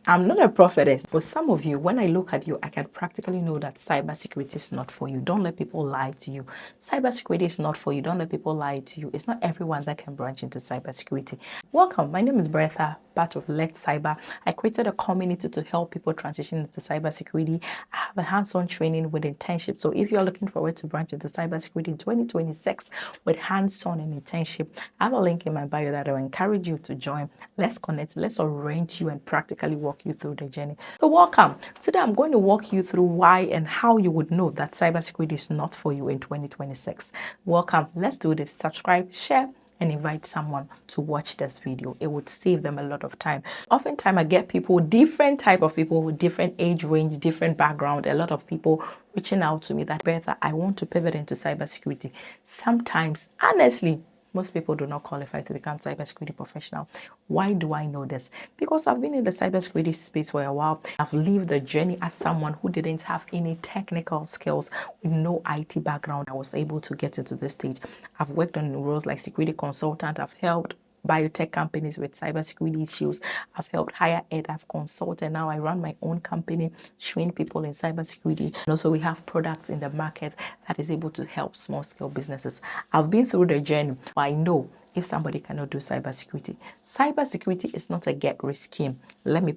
I'm not a prophetess. For some of you, when I look at you, I can practically know that cybersecurity is not for you. Don't let people lie to you. Cybersecurity is not for you. Don't let people lie to you. It's not everyone that can branch into cybersecurity. Welcome. My name is Bertha, part of Let's Cyber. I created a community to help people transition into cybersecurity. I have a hands-on training with internship. So if you're looking forward to branch into cybersecurity in 2026 with hands-on and internship, I have a link in my bio that I'll encourage you to join. Let's connect. Let's arrange you and practically walk you through the journey. So welcome. Today I'm going to walk you through why and how you would know that cybersecurity is not for you in 2026. Welcome. Let's do this. Subscribe, share, and invite someone to watch this video. It would save them a lot of time. Oftentimes I get people, different type of people with different age range, different background, a lot of people reaching out to me that, Bertha, I want to pivot into cybersecurity. Sometimes, honestly, most people do not qualify to become cybersecurity professional. Why do I know this? Because I've been in the cybersecurity space for a while. I've lived the journey as someone who didn't have any technical skills with no IT background. I was able to get into this stage. I've worked on roles like security consultant. I've helped biotech companies with cybersecurity issues. I've helped higher ed. I've consulted. Now I run my own company, train people in cybersecurity. And also we have products in the market that is able to help small scale businesses. I've been through the journey. I know if somebody cannot do cybersecurity. Cybersecurity is not a get-rich scheme. Let me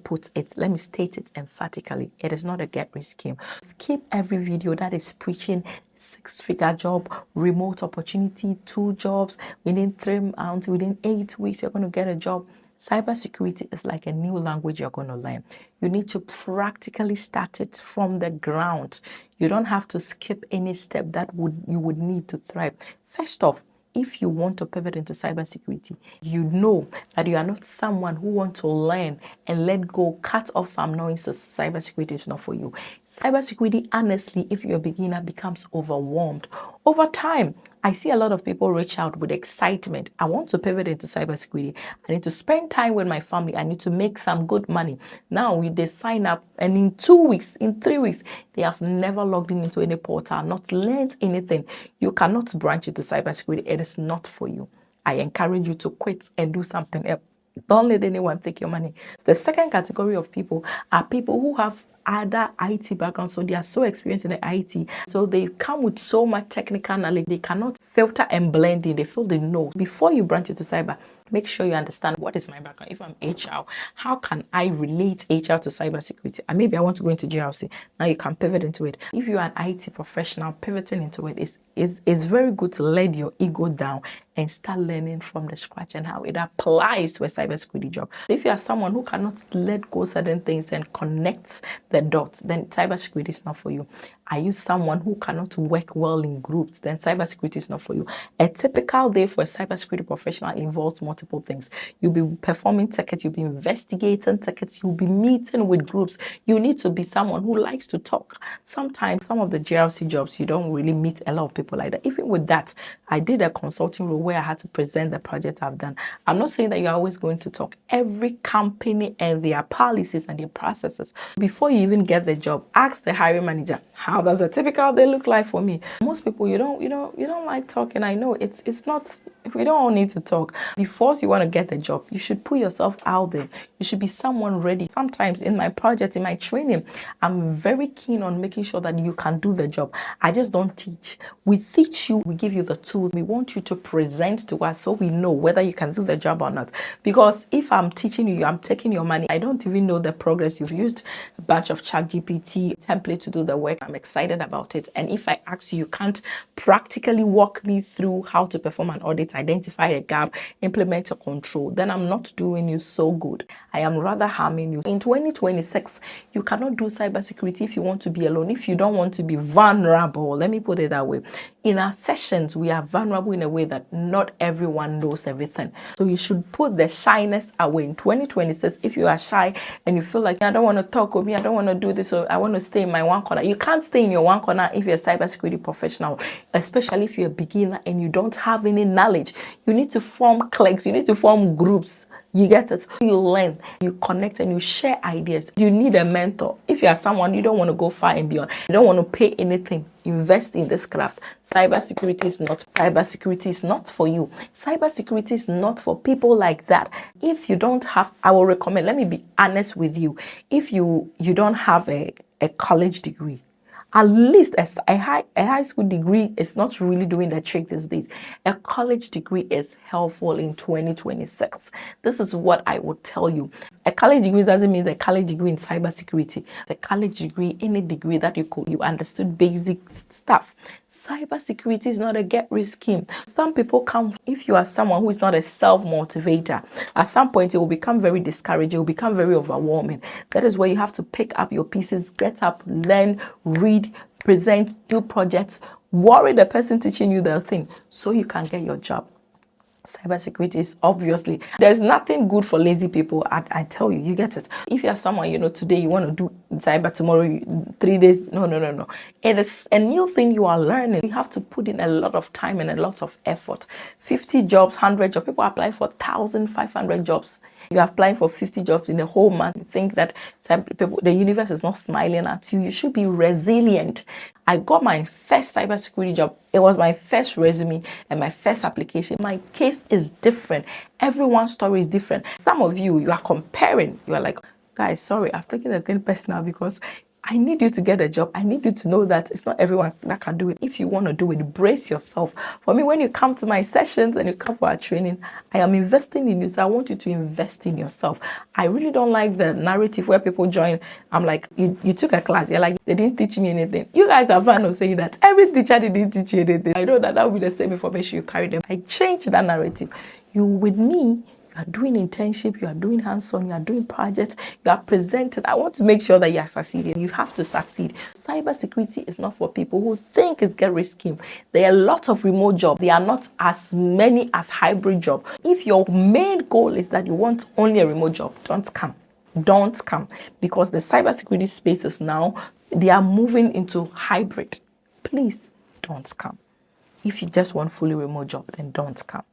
state it emphatically. It is not a get-rich scheme. Skip every video that is preaching 6-figure job, remote opportunity, 2 jobs, within 3 months, within 8 weeks, you're going to get a job. Cybersecurity is like a new language you're going to learn. You need to practically start it from the ground. You don't have to skip any step that you would need to thrive. First off, if you want to pivot into cybersecurity, you know that you are not someone who wants to learn and let go, cut off some noises. Cybersecurity is not for you. Cybersecurity, honestly, if you're a beginner, becomes overwhelmed. Over time, I see a lot of people reach out with excitement. I want to pivot into cybersecurity. I need to spend time with my family. I need to make some good money. Now they sign up and in 2 weeks, in 3 weeks, they have never logged into any portal, not learned anything. You cannot branch into cybersecurity. It is not for you. I encourage you to quit and do something else. Don't let anyone take your money. The second category of people are people who have other IT background, so they are so experienced in the IT, so they come with so much technical knowledge, they cannot filter and blend in. They feel they know. Before you branch into cyber, make sure you understand what is my background. If I'm HR, how can I relate HR to cybersecurity? And maybe I want to go into GRC. Now you can pivot into it. If you're an IT professional, pivoting into it is very good to let your ego down and start learning from the scratch and how it applies to a cybersecurity job. If you are someone who cannot let go certain things and connect the dots, then cybersecurity is not for you. Are you someone who cannot work well in groups? Then cybersecurity is not for you. A typical day for a cybersecurity professional involves multiple things. You'll be performing tickets, you'll be investigating tickets, you'll be meeting with groups. You need to be someone who likes to talk. Sometimes some of the GRC jobs, you don't really meet a lot of people like that. Even with that, I did a consulting role where I had to present the project I've done. I'm not saying that you're always going to talk. Every company and their policies and their processes. Before you even get the job, ask the hiring manager, how does a typical day look like for me? Most people, you don't like talking. I know it's not, we don't all need to talk. Before you want to get the job, you should put yourself out there. You should be someone ready. Sometimes in my project, in my training, I'm very keen on making sure that you can do the job. I just don't teach. We teach you, we give you the tools. We want you to present to us so we know whether you can do the job or not. Because if I'm teaching you, I'm taking your money, I don't even know the progress. You've used a bunch of ChatGPT template to do the work. I'm excited about it. And if I ask you can't practically walk me through how to perform an audit, identify a gap, implement a control, then I'm not doing you so good. I am rather harming you. In 2026, you cannot do cybersecurity if you want to be alone, if you don't want to be vulnerable. Let me put it that way. In our sessions, we are vulnerable in a way that not everyone knows everything. So you should put the shyness away. In 2026, if you are shy and you feel like, I don't want to talk with me, I don't want to do this, or I want to stay in my one corner. You can't stay in your one corner if you're a cybersecurity professional, especially if you're a beginner and you don't have any knowledge. manage. You need to form cliques. You need to form groups. You get it? You learn, you connect, and you share ideas. You need a mentor. If you are someone you don't want to go far and beyond, you don't want to pay anything, invest in this craft. Cybersecurity is not for you. Cybersecurity is not for people like that. If you don't have, I will recommend, let me be honest with you. If you don't have a college degree, at least a high school degree is not really doing the trick these days. A college degree is helpful in 2026. This is what I would tell you. A college degree doesn't mean a college degree in cybersecurity. It's a college degree, any degree that you understood basic stuff. Cybersecurity is not a get-rich scheme. Some people come, if you are someone who is not a self-motivator, at some point it will become very discouraging, it will become very overwhelming. That is where you have to pick up your pieces, get up, learn, read, present, do projects, worry the person teaching you the thing so you can get your job. Cybersecurity is obviously, there's nothing good for lazy people. I tell you, you get it. If you're someone, today you want to do cyber, tomorrow 3 days, no. It is a new thing you are learning. You have to put in a lot of time and a lot of effort. 50 jobs, 100 jobs. People apply for 1,500 jobs. You're applying for 50 jobs in a whole month. You think that the universe is not smiling at you. You should be resilient. I got my first cybersecurity job. It was my first resume and my first application. My case is different. Everyone's story is different. Some of you are comparing. You are like, guys, sorry, I've taken the thing personal because I need you to get a job. I need you to know that it's not everyone that can do it. If you want to do it, brace yourself. For me, when you come to my sessions and you come for our training, I am investing in you. So I want you to invest in yourself. I really don't like the narrative where people join. I'm like, you took a class. You're like, they didn't teach me anything. You guys are fine of saying that. Every teacher didn't teach you anything. I know that will be the same information you carry them. I changed that narrative. You with me, you are doing internship, you are doing hands-on, you are doing projects, you are presented. I want to make sure that you are succeeding. You have to succeed. Cybersecurity is not for people who think it's get rich scheme. There are lots of remote jobs. They are not as many as hybrid jobs. If your main goal is that you want only a remote job, don't come. Don't come. Because the cybersecurity spaces now, they are moving into hybrid. Please don't come. If you just want fully remote job, then don't come.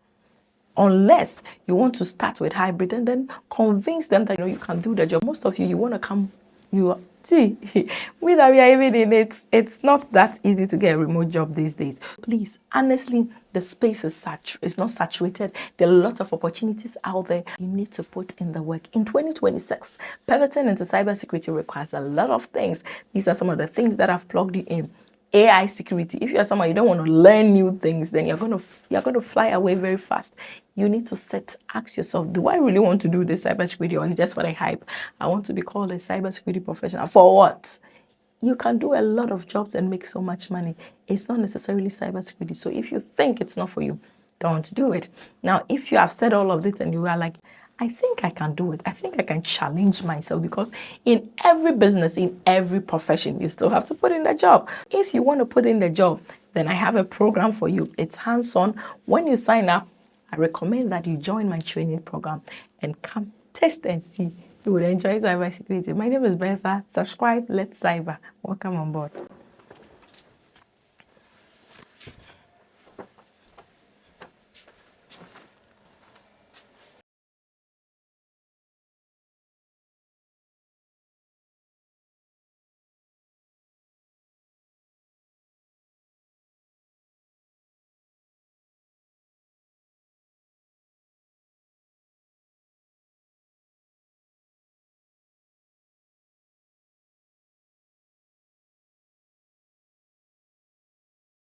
Unless you want to start with hybrid and then convince them that you can do the job. Most of you want to come. We that we are even in it. It's not that easy to get a remote job these days. Please, honestly, the space is not saturated. There are lots of opportunities out there. You need to put in the work. In 2026, pivoting into cybersecurity requires a lot of things. These are some of the things that I've plugged in. AI security. If you're someone you don't want to learn new things, then you're going to fly away very fast. You need to ask yourself, do I really want to do this cybersecurity, or is it just for the hype? I want to be called a cybersecurity professional. For what? You can do a lot of jobs and make so much money. It's not necessarily cybersecurity. So if you think it's not for you, don't do it. Now, if you have said all of this and you are like, I think I can do it. I think I can challenge myself, because in every business, in every profession, you still have to put in the job. If you want to put in the job, then I have a program for you. It's hands-on. When you sign up, I recommend that you join my training program and come test and see. You would enjoy cybersecurity. My name is Bertha. Subscribe. Let's cyber. Welcome on board.